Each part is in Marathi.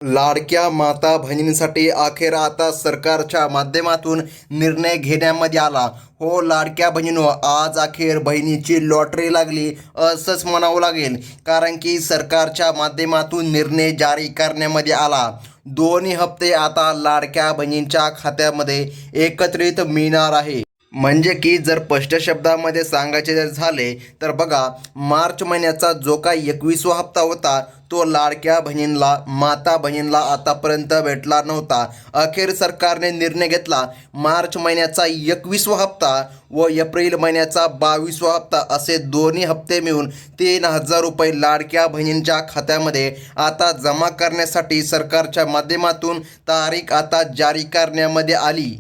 लाडक्या माता बहिणींसाठी अखेर आता सरकारच्या माध्यमातून निर्णय घेण्यामध्ये आला. हो लाडक्या बहिणींनो, आज अखेर बहिणीची लॉटरी लागली असंच म्हणावं लागेल. कारण की सरकारच्या माध्यमातून निर्णय जारी करण्यामध्ये आला. दोन्ही हप्ते आता लाडक्या बहिणींच्या खात्यामध्ये एकत्रित मिळणार आहे. म्हणजे की जर स्पष्ट शब्दामध्ये सांगायचे जर झाले तर बघा, मार्च महिन्याचा जो काही 21वा हप्ता होता तो लाडक्या बहिणींना, माता बहिणींना आतापर्यंत भेटला नव्हता. अखेर सरकारने निर्णय घेतला, मार्च महिन्याचा 21वा हप्ता व एप्रिल महिन्याचा 22वा हप्ता असे दोन्ही हप्ते मिळून 3,000 रुपये लाडक्या बहिणींच्या खात्यामध्ये आता जमा करण्यासाठी सरकारच्या माध्यमातून तारीख आता जारी करण्यामध्ये आली.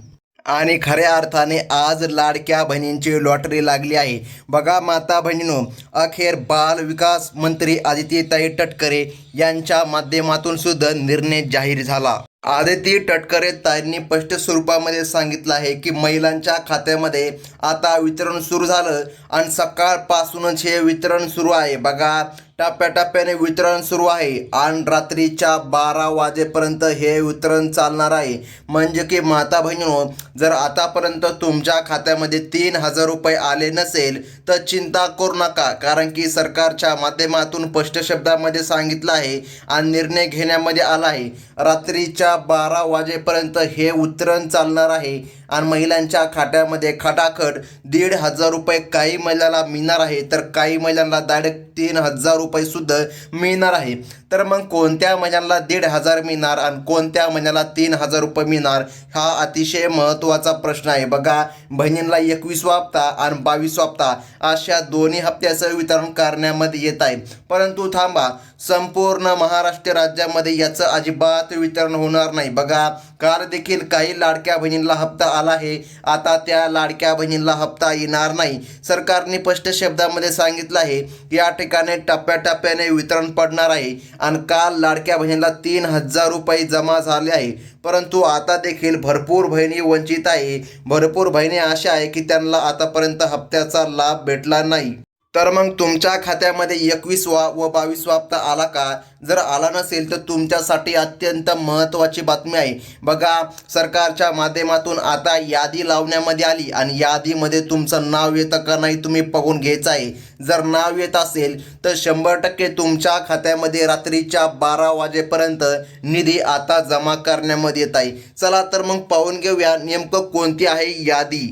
आणि खऱ्या अर्थाने आज लाडक्या बहिणींची लॉटरी लागली आहे. बघा माता बहिणींनो, अखेर बाल विकास मंत्री आदित्यताई तटकरे यांच्या माध्यमातून सुद्धा निर्णय जाहीर झाला. आदिती तटकरे ताईंनी स्पष्ट स्वरूपामध्ये सांगितलं आहे की महिलांच्या खात्यामध्ये आता वितरण सुरू झालं आणि सकाळपासूनच हे वितरण सुरू आहे. बघा, टप्प्याटप्प्याने वितरण सुरू आहे आणि रात्रीच्या 12 वाजेपर्यंत हे वितरण चालणार आहे. म्हणजे की माता बहिणींनो, जर आतापर्यंत तुमच्या खात्यामध्ये 3,000 रुपये आले नसेल तर चिंता करू नका. कारण की सरकारच्या माध्यमातून स्पष्ट शब्दामध्ये सांगितलं आहे आणि निर्णय घेण्यामध्ये आला आहे. रात्रीच्या 12 वाजेपर्यंत हे वितरण चालणार आहे आणि महिलांच्या खात्यामध्ये खटाखट 1,500 रुपये काही महिलांना मिळणार आहे, तर काही महिलांना डायरेक्ट 3,000 रुपये सुद्धा मिळणार आहे. तर मग कोणत्या महिन्याला 1,500 मिळणार आणि कोणत्या महिन्याला 3,000 रुपये मिळणार, हा अतिशय महत्त्वाचा प्रश्न आहे. बघा, बहिणींना 21वा हप्ता आणि 22वा हप्ता अशा दोन्ही हप्त्याचं वितरण करण्यामध्ये येत आहे. परंतु थांबा, संपूर्ण महाराष्ट्र राज्यामध्ये याचं अजिबात वितरण होणार नाही. बघा, काल देखील काही लाडक्या बहिणींना हप्ता आला आहे, आता त्या लाडक्या बहिणींना हप्ता येणार नाही. सरकारने स्पष्ट शब्दामध्ये सांगितलं आहे, या ठिकाणी टप्प्याटप्प्याने वितरण पडणार आहे आणि काल लाडक्या बहिणीला 3,000 रुपये जमा झाले आहे. परंतु आता देखील भरपूर बहिणी वंचित आहे, भरपूर बहिणी अशा आहे की त्यांना आतापर्यंत हप्त्याचा लाभ भेटला नाही. तर मग तुमच्या खात्यामध्ये 21वा व 22वा हप्ता आला का? जर आला नसेल तर तुमच्यासाठी अत्यंत महत्त्वाची बातमी आहे. बघा, सरकारच्या माध्यमातून आता यादी लावण्यामध्ये आली आणि यादीमध्ये तुमचं नाव येतं का नाही तुम्ही बघून घ्यायचं आहे. जर नाव येत असेल तर 100% तुमच्या खात्यामध्ये रात्रीच्या 12 वाजेपर्यंत निधी आता जमा करण्यामध्ये येत आहे. चला तर मग पाहून घेऊया नेमकं कोणती आहे यादी.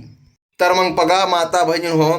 तर मग बघा माता बहिणींनो,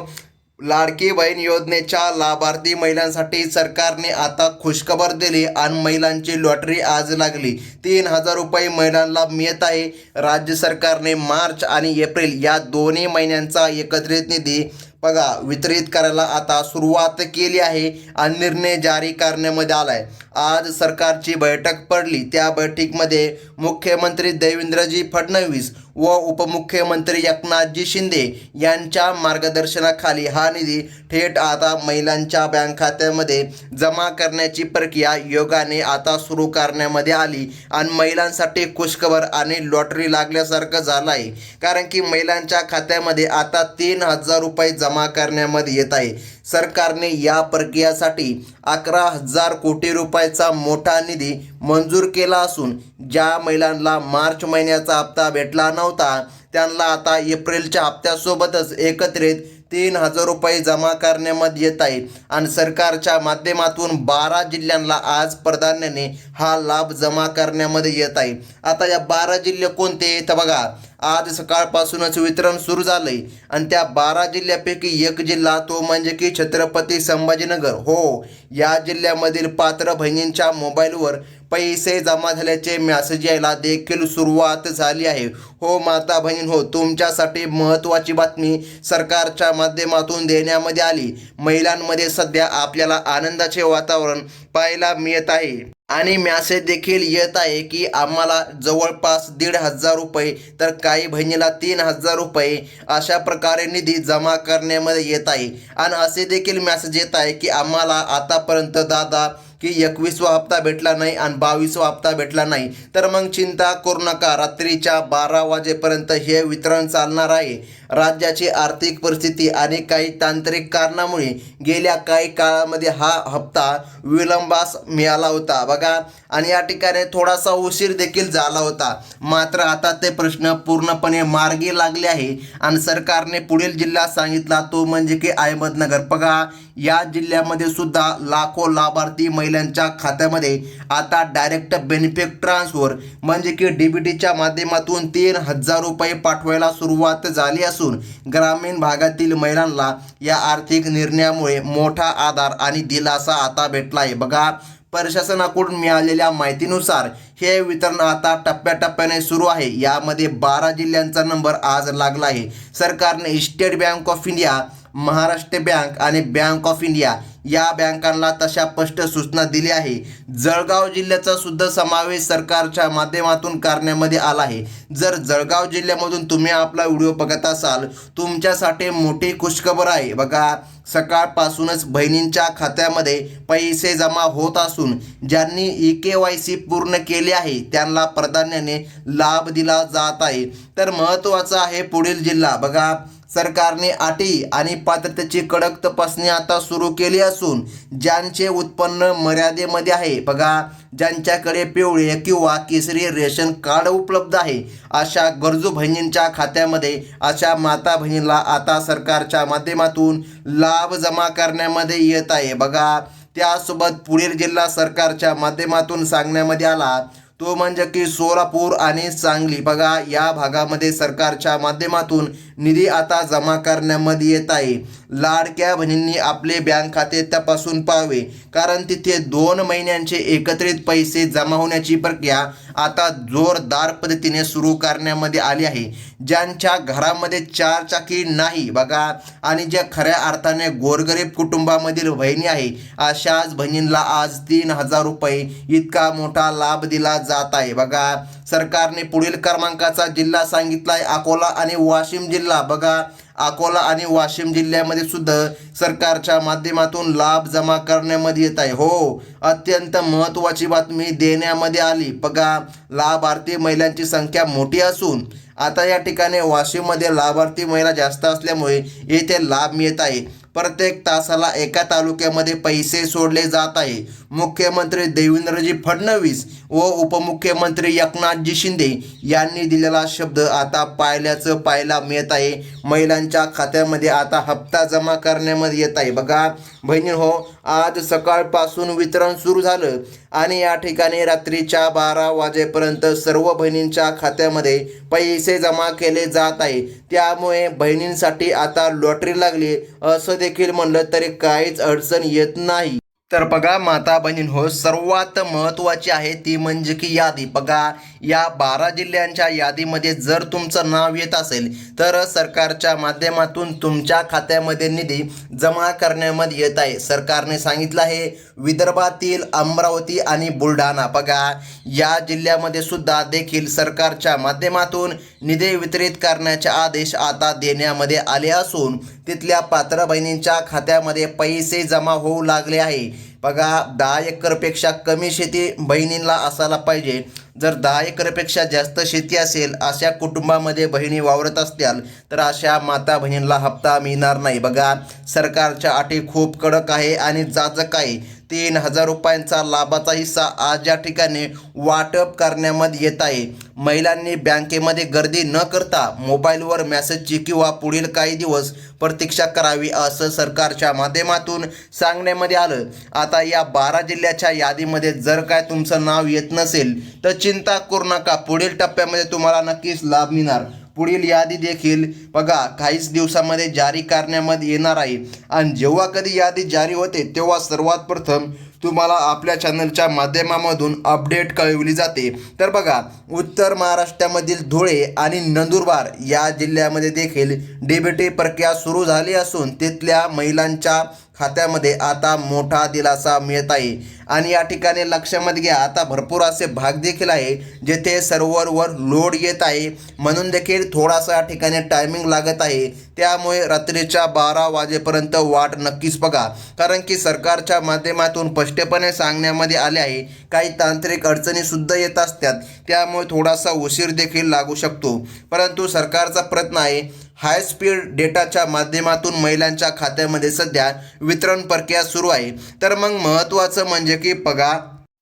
लाडकी बहीण योजनेच्या लाभार्थी महिलांसाठी सरकारने आता खुशखबर दिली आणि महिलांची लॉटरी आज लागली. 3,000 रुपये महिलांना मिळत आहे. राज्य सरकारने मार्च आणि एप्रिल या दोन्ही महिन्यांचा एकत्रित निधी बघा वितरित करायला आता सुरुवात केली आहे आणि निर्णय जारी करण्यामध्ये आला आहे. आज सरकारची बैठक पडली. त्या बैठकीमध्ये मुख्यमंत्री देवेंद्रजी फडणवीस व उपमुख्यमंत्री एकनाथजी शिंदे यांच्या मार्गदर्शनाखाली हा निधी थेट आता महिलांच्या बँक खात्यामध्ये जमा करण्याची प्रक्रिया योगाने आता सुरू करण्यामध्ये आली आणि महिलांसाठी खुशखबर आणि लॉटरी लागल्यासारखं झालं आहे. कारण की महिलांच्या खात्यामध्ये आता 3,000 रुपये जमा करण्यामध्ये येत आहे. सरकारने या प्रक्रियेसाठी 11,000 कोटी रुपयाचा मोठा निधी मंजूर केला असून ज्या महिलांना मार्च महिन्याचा हप्ता भेटला नव्हता त्यांना आता एप्रिलच्या हप्त्यासोबतच एकत्रित 3,000 रुपये जमा करण्यामध्ये येत आहे. आणि सरकारच्या माध्यमातून 12 जिल्ह्यांना आज प्राधान्याने हा लाभ जमा करण्यामध्ये येत आहे. आता या 12 जिल्हे कोणते तर बघा, आज सकाळपासूनच वितरण सुरू झालंय आणि त्या 12 जिल्ह्यापैकी एक जिल्हा तो म्हणजे की छत्रपती संभाजीनगर. हो, या जिल्ह्यामधील पात्र बहिणींच्या मोबाईलवर पैसे जमा झाल्याचे मेसेज यायला देखील सुरुवात झाली आहे. हो माता बहिणींनो, तुमच्यासाठी महत्त्वाची बातमी सरकारच्या माध्यमातून देण्यामध्ये आली. महिलांमध्ये सध्या आपल्याला आनंदाचे वातावरण पाहायला मिळत आहे आणि मेसेज देखील येत आहे की आम्हाला जवळपास 1,500 रुपये तर काही बहिणीला 3,000 रुपये अशा प्रकारे निधी जमा करण्यामध्ये येत आहे. आणि असे देखील मेसेज येत आहे की आम्हाला आतापर्यंत दादा की 21वा हप्ता भेटला नाही आणि 22वा हप्ता भेटला नाही, तर मग चिंता करू नका. रात्रीच्या 12 वाजेपर्यंत हे वितरण चालणार आहे. राज्याची आर्थिक परिस्थिती आणि काही तांत्रिक कारणामुळे गेल्या काही काळामध्ये हा हप्ता विलंबास मिळाला होता बघा, आणि या ठिकाणी थोडासा उशीर देखील झाला होता. मात्र आता ते प्रश्न पूर्णपणे मार्गी लागले आहे आणि सरकारने पुढील जिल्हा सांगितला तो म्हणजे की अहमदनगर. बघा, या जिल्ह्यामध्ये सुद्धा लाखो लाभार्थी महिलांच्या खात्यामध्ये आता डायरेक्ट बेनिफिट ट्रान्सफर म्हणजे की DBTच्या माध्यमातून 3,000 रुपये पाठवायला सुरुवात झाली असून ग्रामीण भागातील महिलांना या आर्थिक निर्णयामुळे मोठा आधार आणि दिलासा आता भेटला आहे. बघा, प्रशासनाकडून मिळालेल्या माहितीनुसार हे वितरण आता टप्प्याटप्प्याने सुरू आहे. यामध्ये 12 जिल्ह्यांचा नंबर आज लागला आहे. सरकारने state bank of India, Maharashtra bank आणि बँक ऑफ इंडिया या बँकांना तशा स्पष्ट सूचना दिली आहे. जळगाव जिल्ह्याचा सुद्धा समावेश सरकारच्या माध्यमातून करण्यामध्ये आला आहे. जर जळगाव जिल्ह्यामधून तुम्ही आपला व्हिडिओ बघत असाल, तुमच्यासाठी मोठी खुशखबर आहे. बघा, सकाळपासूनच बहिणींच्या खात्यामध्ये पैसे जमा होत असून ज्यांनी EKYC पूर्ण केले आहे त्यांना प्राधान्याने लाभ दिला जात आहे. तर महत्त्वाचं आहे पुढील जिल्हा. बघा, सरकारने अटी आणि पात्रतेची कडक तपासणी आता सुरू केली असून ज्यांचे उत्पन्न मर्यादेमध्ये आहे, बघा, ज्यांच्याकडे पिवळे किंवा केसरी रेशन कार्ड उपलब्ध आहे, अशा गरजू बहिणींच्या खात्यामध्ये अशा माता बहिणींना आता सरकारच्या माध्यमातून लाभ जमा करण्यामध्ये येत आहे. बघा, त्यासोबत पुढील जिल्हा सरकारच्या माध्यमातून सांगण्यामध्ये आला तो म्हणजे की सोलापूर आणि सांगली. बघा, या भागामध्ये सरकारच्या माध्यमातून निधी आता जमा करण्यामध्ये येत आहे. लाडक्या बहिणींनी आपले बँक खाते तपासून पाहावे, कारण तिथे 2 महिन्यांचे एकत्रित पैसे जमा होण्याची प्रक्रिया आता जोरदार पद्धतीने सुरू करण्यामध्ये आली आहे. ज्यांच्या घरामध्ये 4 चाकी नाही, बघा, आणि ज्या खऱ्या अर्थाने गोरगरीब कुटुंबामधील बहिणी आहे, अशाच बहिणींना आज 3,000 रुपये इतका मोठा लाभ दिला जात आहे. बघा, सरकारने पुढील क्रमांकाचा जिल्हा सांगितला आहे अकोला आणि वाशिम जिल्हा. बघा, अकोला आणि वाशिम जिल्ह्यामध्ये सुद्धा सरकारच्या माध्यमातून लाभ जमा करण्यामध्ये येत आहे. हो, अत्यंत महत्त्वाची बातमी देण्यामध्ये आली. बघा, लाभार्थी महिलांची संख्या मोठी असून आता या ठिकाणी वाशिममध्ये लाभार्थी महिला जास्त असल्यामुळे येथे लाभ मिळत आहे. प्रत्येक तासाला एका तालुक्यामध्ये पैसे सोडले जात आहे. मुख्यमंत्री देवेंद्रजी फडणवीस व उपमुख्यमंत्री एकनाथजी शिंदे यांनी दिलेला शब्द आता पाहायला मिळत आहे. महिलांच्या खात्यामध्ये आता हप्ता जमा करण्यामध्ये येत आहे. बघा बहिणी हो, आज सकाळपासून वितरण सुरू झालं आणि या ठिकाणी रात्रीच्या 12 वाजेपर्यंत सर्व बहिणींच्या खात्यामध्ये पैसे जमा केले जात आहे. त्यामुळे बहिणींसाठी आता लॉटरी लागली असं देखील म्हणलं तरी काहीच अडचण येत नाही. तर बघा माता बहिणींनो, सर्वात महत्त्वाची आहे ती म्हणजे की यादी. बघा, या 12 जिल्ह्यांच्या यादीमध्ये जर तुमचं नाव येत असेल तर सरकारच्या माध्यमातून तुमच्या खात्यामध्ये निधी जमा करण्यामध्ये येत आहे. सरकारने सांगितलं आहे विदर्भातील अमरावती आणि बुलढाणा, बघा, या जिल्ह्यामध्ये सुद्धा देखील सरकारच्या माध्यमातून निधी वितरित करण्याचे आदेश आता देण्यामध्ये आले असून तिथल्या पात्र बहिणींच्या खात्यामध्ये पैसे जमा होऊ लागले आहे. बघा, 10 एकरपेक्षा कमी शेती बहिणींना असायला पाहिजे. जर 10 एकरपेक्षा जास्त शेती असेल अशा कुटुंबामध्ये बहिणी वावरत असतील तर अशा माता बहिणींना हप्ता मिळणार नाही. बघा, सरकारच्या अटी खूप कडक आहे आणि जाचक आहे. 3,000 रुपयांचा लाभाचा हिस्सा आज या ठिकाणी वाटप करण्यामध्ये येत आहे. महिलांनी बँकेमध्ये गर्दी न करता मोबाईलवर मेसेजची किंवा पुढील काही दिवस प्रतीक्षा करावी असं सरकारच्या माध्यमातून सांगण्यामध्ये आलं. आता या 12 जिल्ह्याच्या यादीमध्ये जर काय तुमचं नाव येत नसेल तर चिंता करू नका, पुढील टप्प्यामध्ये तुम्हाला नक्कीच लाभ मिळणार. पुढील यादी देखील बघा काहीच दिवसामध्ये जारी करण्यामध्ये येणार आहे आणि जेव्हा कधी यादी जारी होते तेव्हा सर्वात प्रथम तुम्हाला आपल्या चॅनलच्या माध्यमामधून अपडेट कळवली जाते. तर बघा, उत्तर महाराष्ट्रामधील धुळे आणि नंदुरबार या जिल्ह्यामध्ये देखील DBT प्रक्रिया सुरू झाली असून तिथल्या महिलांच्या खात्यामध्ये आता मोठा दिलासा मिळत आहे. आणि या ठिकाणी लक्षामध्ये घ्या, आता भरपूर असे भाग देखील आहे जेथे सर्व्हरवर लोड येत आहे, म्हणून देखील थोडासा या ठिकाणी टायमिंग लागत आहे. त्यामुळे रात्रीच्या 12 वाजेपर्यंत वाट नक्कीच बघा, कारण की सरकारच्या माध्यमातून स्पष्टपणे सांगण्यामध्ये आले आहे काही तांत्रिक अडचणीसुद्धा येत असतात, त्यामुळे थोडासा उशीर देखील लागू शकतो. परंतु सरकारचा प्रयत्न आहे हाय स्पीड डेटाच्या माध्यमातून महिलांच्या खात्यामध्ये सध्या वितरण प्रक्रिया सुरू आहे. तर मग महत्त्वाचं म्हणजे की बघा,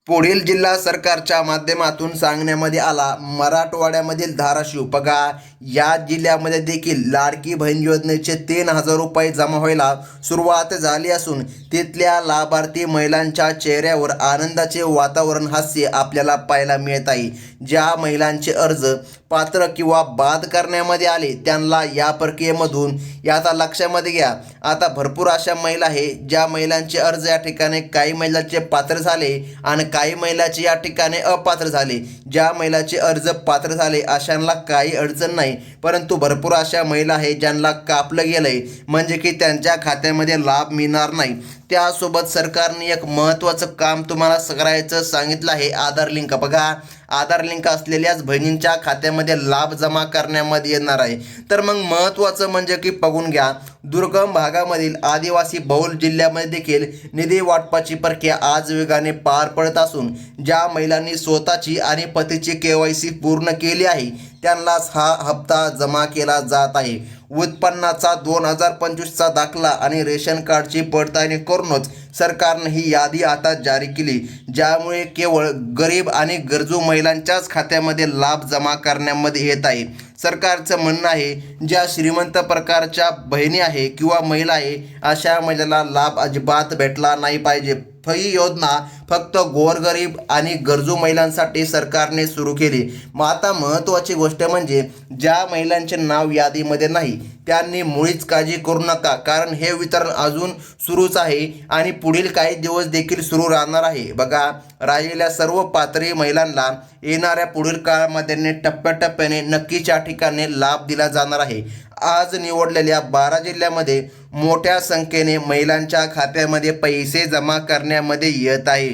पुढील जिल्हा सरकारच्या माध्यमातून सांगण्यामध्ये आला मराठवाड्यामधील धाराशिव बघा, या जिल्ह्यामध्ये देखील लाडकी बहीण योजनेचे 3,000 रुपये जमा व्हायला सुरुवात झाली असून तिथल्या लाभार्थी महिलांच्या चेहऱ्यावर आनंदाचे वातावरण, हास्य आपल्याला पाहायला मिळत आहे. ज्या महिलांचे अर्ज पात्र किंवा बाद करण्यामध्ये आले त्यांना या प्रक्रियेमधून आता लक्षामध्ये घ्या, आता भरपूर अशा महिला आहे ज्या महिलांचे अर्ज या ठिकाणी काही महिलांचे पात्र झाले आणि काही महिलांचे या ठिकाणी अपात्र झाले. ज्या महिलाचे अर्ज पात्र झाले अशांना काही अडचण नाही, परंतु भरपूर अशा महिला आहे ज्यांना कापलं गेलंय, म्हणजे की त्यांच्या खात्यामध्ये लाभ मिळणार नाही. त्यासोबत सरकारने एक महत्त्वाचं काम तुम्हाला करायचं सांगितलं आहे, आधार लिंक बघा, आधार लिंक असलेल्याच बहिणींच्या खात्यामध्ये लाभ जमा करण्यामध्ये येणार आहे. तर मग महत्त्वाचं म्हणजे की बघून घ्या, दुर्गम भागामधील आदिवासी बहुल जिल्ह्यामध्ये देखील निधी वाटपाची प्रक्रिया आज वेगाने पार पडत असून ज्या महिलांनी स्वतःची आणि पतीची KYC पूर्ण केली आहे त्यांनाच हा हप्ता जमा केला जात आहे. उत्पन्नाचा 2025चा दाखला आणि रेशन कार्डची पडताळणी करूनच सरकारने ही यादी आता जारी केली, ज्यामुळे केवळ गरीब आणि गरजू महिलांच्याच खात्यामध्ये लाभ जमा करण्यामध्ये येत आहे. सरकारचं म्हणणं आहे ज्या श्रीमंत प्रकारच्या बहिणी आहे किंवा महिला आहे अशा महिलाला लाभ अजिबात भेटला नाही पाहिजे. ही योजना फक्त गोरगरीब आणि गरजू महिलांसाठी सरकारने सुरू केली. मग आता महत्त्वाची गोष्ट म्हणजे ज्या महिलांचे नाव यादीमध्ये नाही त्यांनी मुळीच काळजी करू नका, कारण हे वितरण अजून सुरूच आहे आणि पुढील काही दिवस देखील सुरू राहणार आहे. बघा, राहिलेल्या सर्व पात्र महिलांना येणाऱ्या पुढील काळामध्ये टप्प्याटप्प्याने नक्कीच या ठिकाणी लाभ दिला जाणार आहे. आज निवडलेल्या 12 जिल्ह्यामध्ये मोठ्या संख्येने महिलांच्या खात्यामध्ये पैसे जमा करण्यामध्ये येत आहे.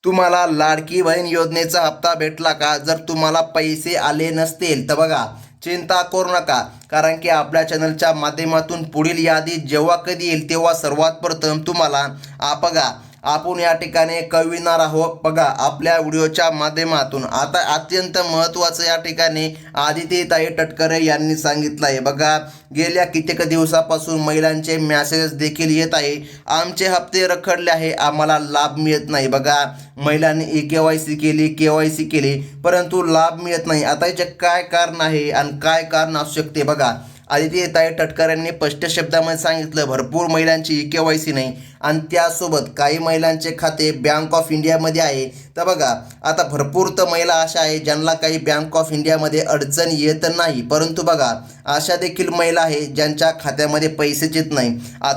तुम्हाला लाडकी बहीण योजनेचा हप्ता भेटला का? जर तुम्हाला पैसे आले नसतील तर बघा, चिंता करू नका, कारण की आपल्या चॅनलच्या माध्यमातून पुढील यादी जेव्हा कधी येईल तेव्हा सर्वात प्रथम तुम्हाला बघा आपण या ठिकाणी कळविणार आहोत. बघा, आपल्या व्हिडिओच्या माध्यमातून आता अत्यंत महत्त्वाचं या ठिकाणी आदित्यताई तटकरे यांनी सांगितलं आहे. बघा, गेल्या कित्येक दिवसापासून महिलांचे मेसेज देखील येत आहे, आमचे हप्ते रखडले आहे, आम्हाला लाभ मिळत नाही. बघा, महिलांनी KYC केली परंतु लाभ मिळत नाही. आता याचे काय कारण आहे आणि काय कारण असू शकते? बघा, आदित्यताई तटकरे यांनी स्पष्ट शब्दामध्ये सांगितलं, भरपूर महिलांची KYC नाही आणि त्यासोबत काही महिलांचे खाते बँक ऑफ इंडियामध्ये आहे. तर बघा, आता भरपूर तर महिला अशा आहे ज्यांना काही बँक ऑफ इंडियामध्ये अडचण येत नाही, परंतु बघा अशा देखील महिला आहे ज्यांच्या खात्यामध्ये पैसेच येत नाही.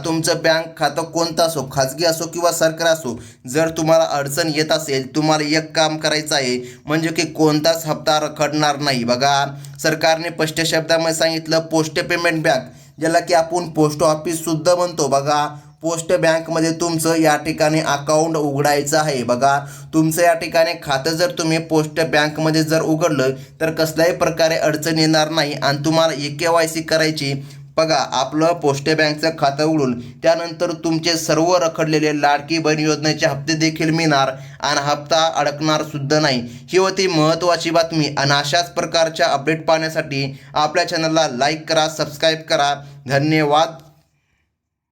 तुमचं बँक खातं कोणतं असो, खाजगी असो किंवा सरकारी असो, जर तुम्हाला अडचण येत असेल तुम्हाला एक काम करायचं आहे, म्हणजे की कोणताच हप्ता रखडणार नाही. बघा, सरकारने स्पष्ट शब्दामध्ये सांगितलं, पोस्ट पेमेंट बँक ज्याला की आपण पोस्ट ऑफिस सुद्धा म्हणतो, बघा पोस्ट बँकमध्ये तुमचं या ठिकाणी अकाउंट उघडायचं आहे. बघा, तुमचं या ठिकाणी खातं जर तुम्ही पोस्ट बँकमध्ये जर उघडलं तर कसल्याही प्रकारे अडचण येणार नाही आणि तुम्हाला KYC करायची. बघा, आपलं पोस्ट बँकचं खातं उघडून त्यानंतर तुमचे सर्व रखडलेले लाडकी बहीण योजनेचे हप्ते देखील मिळणार आणि हप्ता अडकणार सुद्धा नाही. ही होती महत्त्वाची बातमी आणि अशाच प्रकारच्या अपडेट पाहण्यासाठी आपल्या चॅनलला लाईक करा, सबस्क्राईब करा. धन्यवाद.